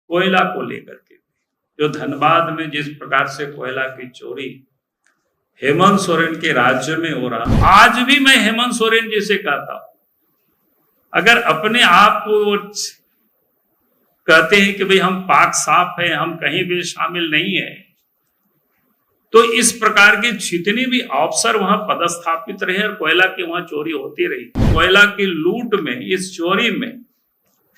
कोयला को लेकर के जो धनबाद में जिस प्रकार से कोयला की चोरी हेमंत सोरेन के राज्य में हो रहा, आज भी मैं हेमंत सोरेन जी से कहता हूं, अगर अपने आप को कहते हैं कि भाई हम पाक साफ हैं, हम कहीं भी शामिल नहीं है, तो इस प्रकार की जितनी भी अफसर वहां पदस्थापित रहे और कोयला की वहां चोरी होती रही, कोयला की लूट में, इस चोरी में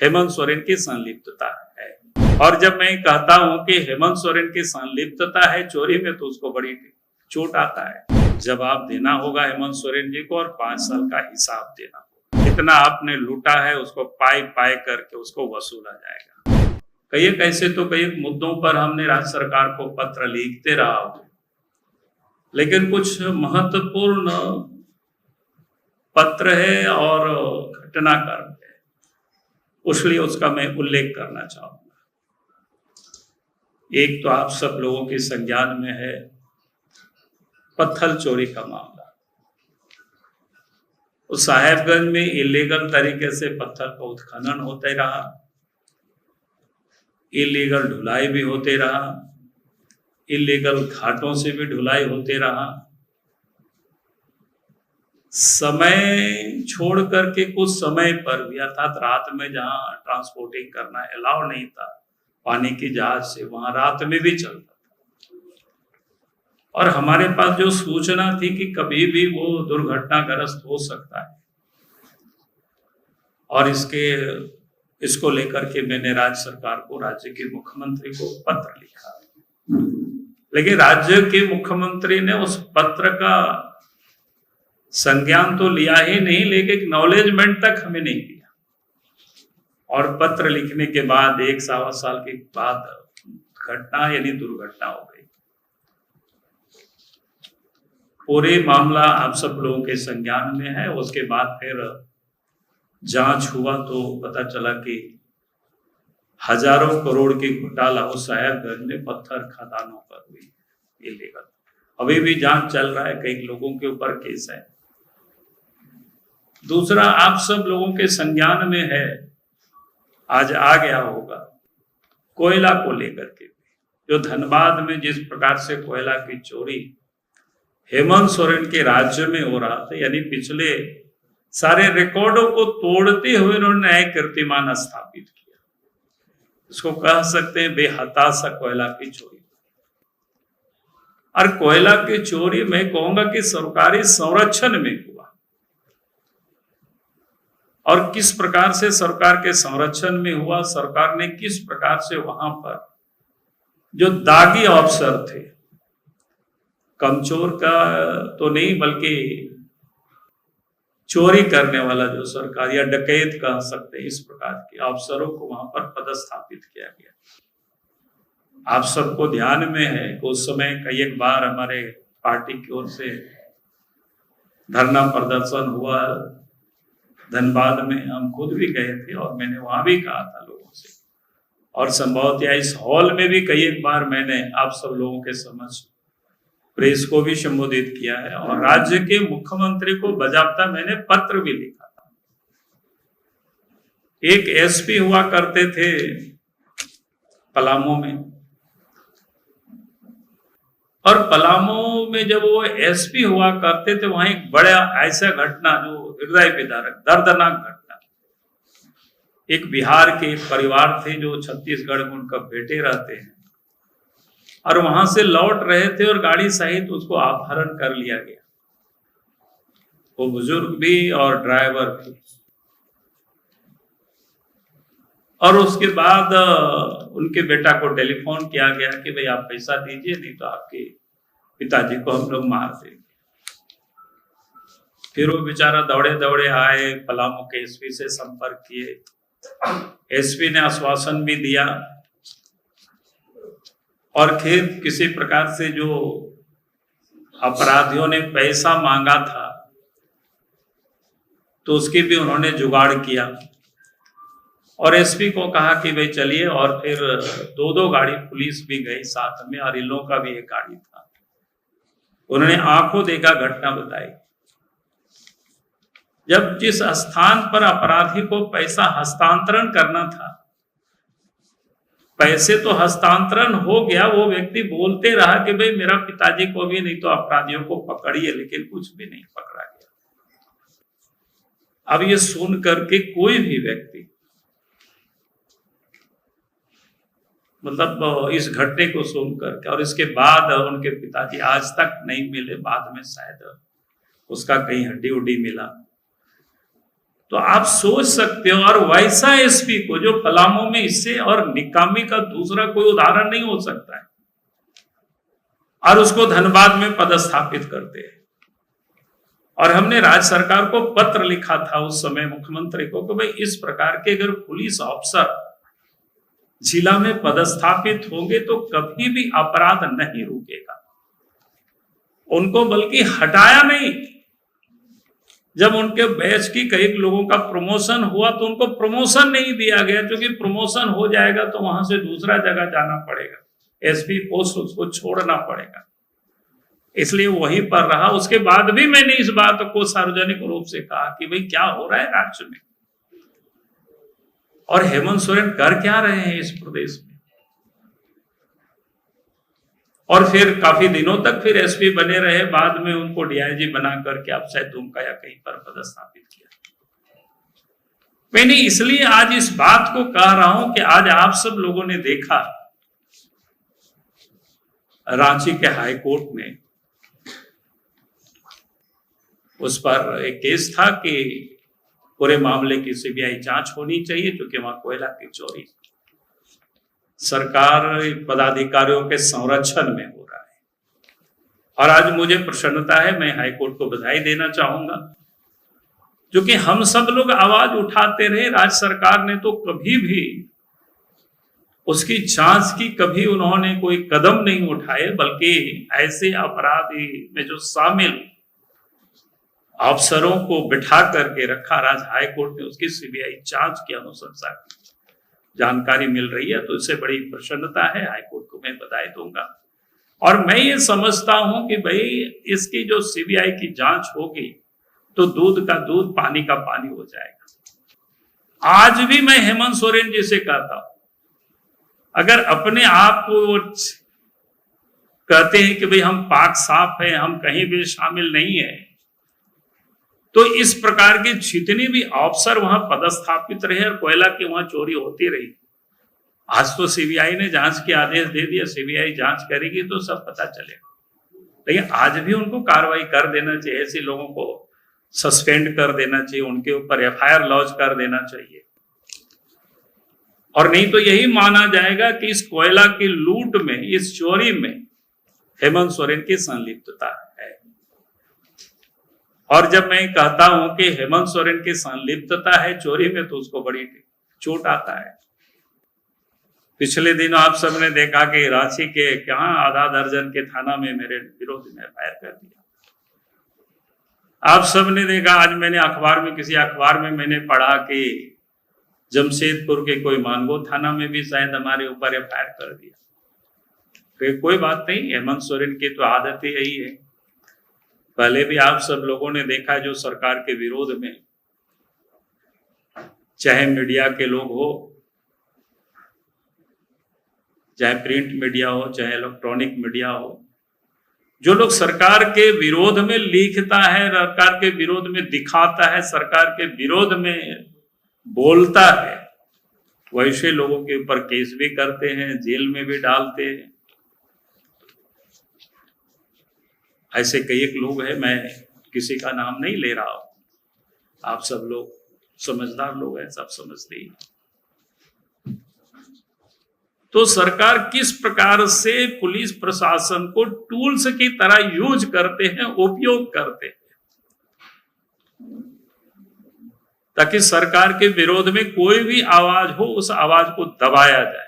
हेमंत सोरेन की संलिप्तता है। और जब मैं कहता हूं कि हेमंत सोरेन की संलिप्तता है चोरी में, तो उसको बड़ी चोट आता है। जवाब देना होगा हेमंत सोरेन जी को और 5 साल का हिसाब देना होगा। कितना आपने लूटा है उसको पाई पाई करके उसको वसूला जाएगा। कई कैसे तो कई मुद्दों पर हमने राज्य सरकार को पत्र लिखते रहा हो, लेकिन कुछ महत्वपूर्ण पत्र है और घटनाक्रम है, इसलिए उसका मैं उल्लेख करना चाहूंगा। एक तो आप सब लोगों के संज्ञान में है पत्थर चोरी का मामला। उस साहेबगंज में इलीगल तरीके से पत्थर का उत्खनन होते रहा, इलीगल ढुलाई भी होते रहा, इलीगल घाटों से भी ढुलाई होते रहा। समय छोड़ करके कुछ समय पर भी, अर्थात रात में जहां ट्रांसपोर्टिंग करना अलाउ नहीं था पानी की जहाज से, वहां रात में भी चलता था। और हमारे पास जो सूचना थी कि कभी भी वो दुर्घटनाग्रस्त हो सकता है, और इसको लेकर के मैंने राज्य सरकार को, राज्य के मुख्यमंत्री को पत्र लिखा, लेकिन राज्य के मुख्यमंत्री ने उस पत्र का संज्ञान तो लिया ही नहीं, लेकिन एक्नॉलेजमेंट तक हमें नहीं दिया। और पत्र लिखने के बाद 1-1.25 साल के बाद घटना यानी दुर्घटना हो गई। पूरे मामला आप सब लोगों के संज्ञान में है। उसके बाद फिर जांच हुआ तो पता चला कि हजारों करोड़ की घोटाला उस साहेबगंज में पत्थर खदानों पर हुई, इलीगल। अभी भी जांच चल रहा है, कई लोगों के ऊपर केस है। दूसरा, आप सब लोगों के संज्ञान में है, आज आ गया होगा, कोयला को लेकर के जो धनबाद में जिस प्रकार से कोयला की चोरी हेमंत सोरेन के राज्य में हो रहा था, यानी पिछले सारे रिकॉर्डों को तोड़ते हुए उन्होंने नया कीर्तिमान स्थापित किया। इसको कह सकते हैं बेहताशा कोयला की चोरी। और कोयला की चोरी मैं कहूंगा कि सरकारी संरक्षण में हुआ, और किस प्रकार से सरकार के संरक्षण में हुआ, सरकार ने किस प्रकार से वहां पर जो दागी अफसर थे, कमचोर का तो नहीं बल्कि चोरी करने वाला जो सरकार या डकैत कह सकते हैं, इस प्रकार के अफसरों को वहां पर पदस्थापित किया गया। आप सबको ध्यान में है कि उस समय कई एक बार हमारे पार्टी की ओर से धरना प्रदर्शन हुआ धनबाद में, हम खुद भी गए थे और मैंने वहां भी कहा था लोगों से, और संभवतः इस हॉल में भी कई एक बार मैंने आप सब लोगों के समक्ष प्रेस को भी संबोधित किया है, और राज्य के मुख्यमंत्री को बजाबता मैंने पत्र भी लिखा था। एक एसपी हुआ करते थे पलामू में, और पलामू में जब वो एसपी हुआ करते थे, वहां एक बड़ा ऐसा घटना जो हृदय विदारक, दर्दनाक घटना। एक बिहार के एक परिवार थे जो छत्तीसगढ़ में उनका बेटे रहते हैं, और वहां से लौट रहे थे और गाड़ी सहित उसको अपहरण कर लिया गया, वो बुजुर्ग भी और ड्राइवर भी। और उसके बाद उनके बेटा को टेलीफोन किया गया कि भाई आप पैसा दीजिए, नहीं तो आपके पिताजी को हम लोग मार देंगे। फिर वो बेचारा दौड़े दौड़े आए, पलामू के एसपी से संपर्क किए, एसपी ने आश्वासन भी दिया, और फिर किसी प्रकार से जो अपराधियों ने पैसा मांगा था तो उसकी भी उन्होंने जुगाड़ किया, और एसपी को कहा कि भाई चलिए, और फिर 2-2 गाड़ी पुलिस भी गई साथ में, और इन लोगों का भी एक गाड़ी था। उन्होंने आंखों देखा घटना बताई। जब जिस स्थान पर अपराधी को पैसा हस्तांतरण करना था, पैसे तो हस्तांतरण हो गया, वो व्यक्ति बोलते रहा कि भाई मेरा पिताजी को भी नहीं तो अपराधियों को पकड़िए, लेकिन कुछ भी नहीं पकड़ा गया। अब ये सुन करके कोई भी व्यक्ति मतलब इस घटने को सुन करके, और इसके बाद उनके पिताजी आज तक नहीं मिले, बाद में शायद उसका कहीं हड्डी उड्डी मिला, तो आप सोच सकते हो। और वैसा एसपी को जो पलामू में इससे और निकामी का दूसरा कोई उदाहरण नहीं हो सकता है, और उसको धनबाद में पदस्थापित करते हैं। और हमने राज्य सरकार को पत्र लिखा था उस समय मुख्यमंत्री को कि भाई इस प्रकार के अगर पुलिस अफसर जिला में पदस्थापित होंगे तो कभी भी अपराध नहीं रुकेगा। उनको बल्कि हटाया नहीं, जब उनके बैच की कई लोगों का प्रमोशन हुआ तो उनको प्रमोशन नहीं दिया गया, क्योंकि प्रमोशन हो जाएगा तो वहां से दूसरा जगह जाना पड़ेगा, एसपी पोस्ट उसको छोड़ना पड़ेगा, इसलिए वहीं पर रहा। उसके बाद भी मैंने इस बात को सार्वजनिक रूप से कहा कि भाई क्या हो रहा है राज्य में, और हेमंत सोरेन कर क्या रहे हैं इस प्रदेश में। और फिर काफी दिनों तक फिर एसपी बने रहे, बाद में उनको डीआईजी बना करके आप शायद दुमका या कहीं पर पदस्थापित किया। मैंने इसलिए आज इस बात को कह रहा हूं कि आज आप सब लोगों ने देखा रांची के हाई कोर्ट में उस पर एक केस था कि पूरे मामले की सीबीआई जांच होनी चाहिए, क्योंकि वहां कोयला की चोरी सरकार पदाधिकारियों के संरक्षण में हो रहा है। और आज मुझे प्रसन्नता है, मैं हाईकोर्ट को बधाई देना चाहूंगा, क्योंकि हम सब लोग आवाज उठाते रहे, राज्य सरकार ने तो कभी भी उसकी जांच की, कभी उन्होंने कोई कदम नहीं उठाए, बल्कि ऐसे अपराधी में जो शामिल अफसरों को बिठा करके रखा। राज्य हाईकोर्ट ने उसकी सीबीआई जांच की अनुशंसा की, जानकारी मिल रही है, तो इससे बड़ी प्रसन्नता है, हाईकोर्ट को मैं बधाई दूंगा। और मैं ये समझता हूं कि भाई इसकी जो सीबीआई की जांच होगी तो दूध का दूध पानी का पानी हो जाएगा। आज भी मैं हेमंत सोरेन जी से कहता हूं, अगर अपने आप को कहते हैं कि भाई हम पाक साफ हैं, हम कहीं भी शामिल नहीं है, तो इस प्रकार की जितनी भी अफसर वहां पदस्थापित रहे और कोयला की वहां चोरी होती रही, आज तो सीबीआई ने जांच के आदेश दे दिया, सीबीआई जांच करेगी तो सब पता चलेगा। लेकिन आज भी उनको कार्रवाई कर देना चाहिए, ऐसे लोगों को सस्पेंड कर देना चाहिए, उनके ऊपर एफआईआर लॉन्च कर देना चाहिए। और नहीं तो यही माना जाएगा कि इस कोयला की लूट में, इस चोरी में हेमंत सोरेन की संलिप्तता है। और जब मैं कहता हूं कि हेमंत सोरेन की संलिप्तता है चोरी में, तो उसको बड़ी चोट आता है। पिछले दिनों आप सबने देखा कि रांची के कहां आधा दर्जन के थाना में मेरे विरोध में एफआईआर कर दिया। आप सबने देखा, आज मैंने अखबार में, किसी अखबार में मैंने पढ़ा कि जमशेदपुर के कोई मानगो थाना में भी शायद हमारे ऊपर एफआईआर कर दिया। फिर कोई बात नहीं, हेमंत सोरेन की तो आदत ही यही है। पहले भी आप सब लोगों ने देखा, जो सरकार के विरोध में, चाहे मीडिया के लोग हो, चाहे प्रिंट मीडिया हो, चाहे इलेक्ट्रॉनिक मीडिया हो, जो लोग सरकार के विरोध में लिखता है, सरकार के विरोध में दिखाता है, सरकार के विरोध में बोलता है, वैसे लोगों के ऊपर केस भी करते हैं, जेल में भी डालते हैं। ऐसे कई एक लोग हैं, मैं किसी का नाम नहीं ले रहा हूं, आप सब लोग समझदार लोग हैं, सब समझते हैं। तो सरकार किस प्रकार से पुलिस प्रशासन को टूल्स की तरह यूज करते हैं, उपयोग करते हैं, ताकि सरकार के विरोध में कोई भी आवाज हो, उस आवाज को दबाया जाए।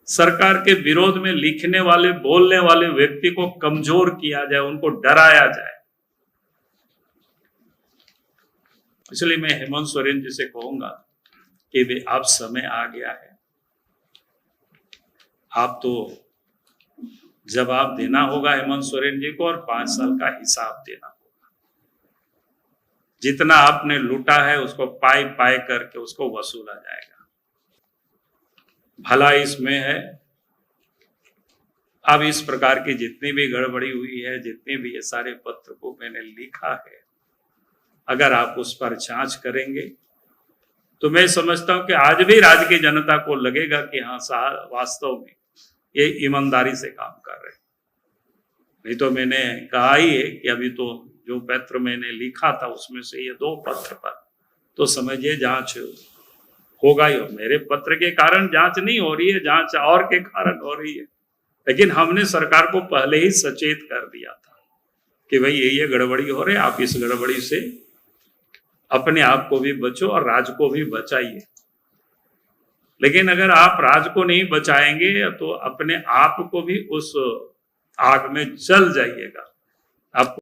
सरकार के विरोध में लिखने वाले, बोलने वाले व्यक्ति को कमजोर किया जाए, उनको डराया जाए। इसलिए मैं हेमंत सोरेन जी से कहूंगा कि वे अब समय आ गया है, आप तो जवाब देना होगा हेमंत सोरेन जी को, और 5 साल का हिसाब देना होगा। जितना आपने लूटा है उसको पाई पाई करके उसको वसूला जाएगा। भला इसमें है। अब इस प्रकार की जितनी भी गड़बड़ी हुई है, जितने भी ये सारे पत्र को मैंने लिखा है, अगर आप उस पर जांच करेंगे तो मैं समझता हूं कि आज भी राज्य की जनता को लगेगा कि हाँ साहब वास्तव में ये ईमानदारी से काम कर रहे हैं। नहीं तो मैंने कहा ही है कि अभी तो जो पत्र मैंने लिखा था उसमें से ये 2 पत्र पर तो समझिए जांच होगा ही। मेरे पत्र के कारण जांच नहीं हो रही है, जांच और के कारण हो रही है, लेकिन हमने सरकार को पहले ही सचेत कर दिया था कि भाई ये गड़बड़ी हो रही है, आप इस गड़बड़ी से अपने आप को भी बचो और राज्य को भी बचाइए। लेकिन अगर आप राज्य को नहीं बचाएंगे तो अपने आप को भी उस आग में जल जाइएगा। आप